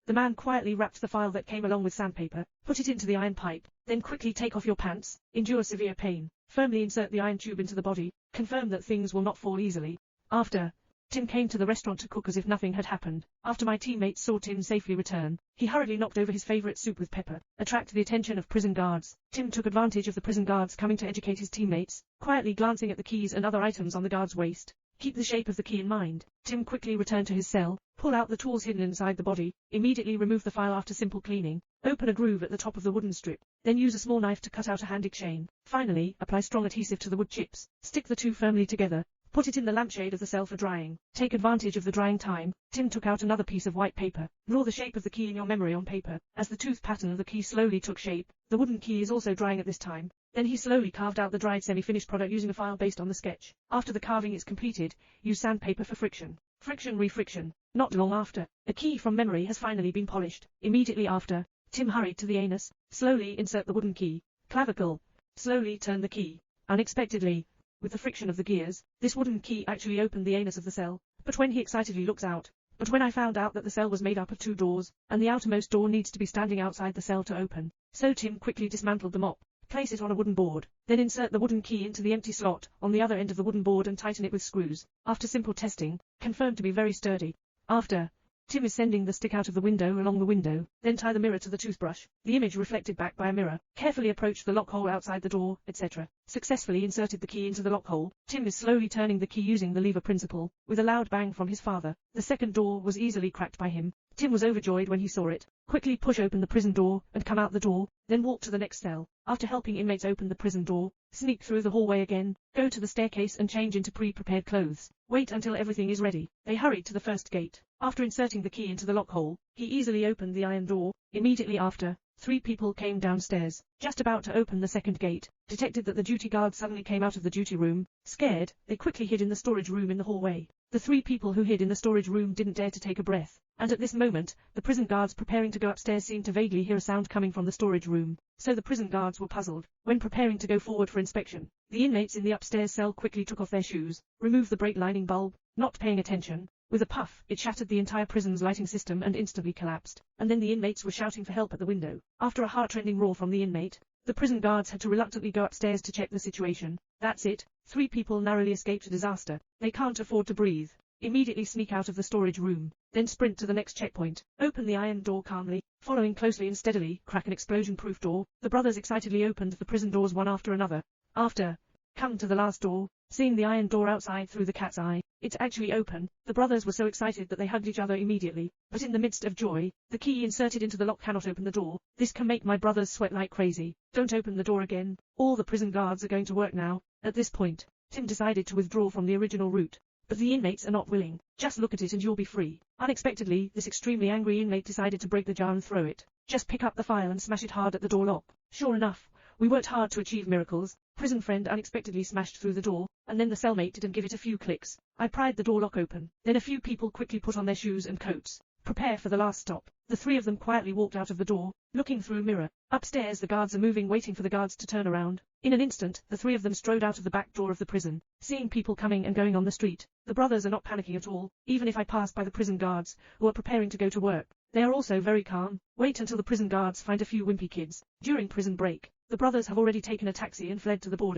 The man quietly wrapped the file that came along with sandpaper, put it into the iron pipe, then quickly take off your pants, endure severe pain, firmly insert the iron tube into the body, confirm that things will not fall easily. After, Tim came to the restaurant to cook as if nothing had happened. After my teammates saw Tim safely return, he hurriedly knocked over his favorite soup with pepper, attract the attention of prison guards. Tim took advantage of the prison guards coming to educate his teammates, quietly glancing at the keys and other items on the guard's waist. Keep the shape of the key in mind. Tim quickly returned to his cell, pull out the tools hidden inside the body, immediately remove the file after simple cleaning, open a groove at the top of the wooden strip, then use a small knife to cut out a handy chain. Finally, apply strong adhesive to the wood chips, stick the two firmly together, put it in the lampshade of the cell for drying. Take advantage of the drying time. Tim took out another piece of white paper. Draw the shape of the key in your memory on paper. As the tooth pattern of the key slowly took shape, the wooden key is also drying at this time. Then he slowly carved out the dried semi-finished product using a file based on the sketch. After the carving is completed, use sandpaper for friction. Friction re-friction. Not long after, a key from memory has finally been polished. Immediately after, Tim hurried to the anus. Slowly insert the wooden key. Clavicle. Slowly turn the key. Unexpectedly, with the friction of the gears, this wooden key actually opened the anus of the cell. But when he excitedly looks out, when I found out that the cell was made up of 2 doors, and the outermost door needs to be standing outside the cell to open, so Tim quickly dismantled the mop, place it on a wooden board, then insert the wooden key into the empty slot on the other end of the wooden board and tighten it with screws. After simple testing, confirmed to be very sturdy. After, Tim is sending the stick out of the window along the window, then tie the mirror to the toothbrush, the image reflected back by a mirror, carefully approach the lock hole outside the door, etc. Successfully inserted the key into the lock hole. Tim is slowly turning the key using the lever principle, with a loud bang from his father. The second door was easily cracked by him. Tim was overjoyed when he saw it. Quickly push open the prison door and come out the door, then walk to the next cell. After helping inmates open the prison door, sneak through the hallway again, go to the staircase and change into pre-prepared clothes. Wait until everything is ready. They hurried to the first gate. After inserting the key into the lock hole, he easily opened the iron door. Immediately after, 3 people came downstairs. Just about to open the second gate, detected that the duty guard suddenly came out of the duty room. Scared, they quickly hid in the storage room in the hallway. The 3 people who hid in the storage room didn't dare to take a breath, and at this moment, the prison guards preparing to go upstairs seemed to vaguely hear a sound coming from the storage room. So the prison guards were puzzled. When preparing to go forward for inspection, the inmates in the upstairs cell quickly took off their shoes, removed the brake lining bulb, not paying attention. With a puff, it shattered the entire prison's lighting system and instantly collapsed. And then the inmates were shouting for help at the window. After a heart-rending roar from the inmate, the prison guards had to reluctantly go upstairs to check the situation. That's it. 3 people narrowly escaped disaster. They can't afford to breathe. Immediately sneak out of the storage room, then sprint to the next checkpoint. Open the iron door calmly, following closely and steadily, crack an explosion-proof door. The brothers excitedly opened the prison doors one after another. After, come to the last door, seeing the iron door outside through the cat's eye. It's actually open. The brothers were so excited that they hugged each other immediately. But in the midst of joy, the key inserted into the lock cannot open the door. This can make my brothers sweat like crazy. Don't open the door again. All the prison guards are going to work now. At this point, Tim decided to withdraw from the original route. But the inmates are not willing. Just look at it and you'll be free. Unexpectedly, this extremely angry inmate decided to break the jar and throw it. Just pick up the file and smash it hard at the door lock. Sure enough, we worked hard to achieve miracles. Prison friend unexpectedly smashed through the door, and then the cellmate didn't give it a few clicks. I pried the door lock open. Then a few people quickly put on their shoes and coats. Prepare for the last stop. The 3 of them quietly walked out of the door, looking through a mirror. Upstairs the guards are moving, waiting for the guards to turn around. In an instant, the 3 of them strode out of the back door of the prison. Seeing people coming and going on the street, the brothers are not panicking at all. Even if I pass by the prison guards, who are preparing to go to work, they are also very calm. Wait until the prison guards find a few wimpy kids. During prison break, the brothers have already taken a taxi and fled to the border.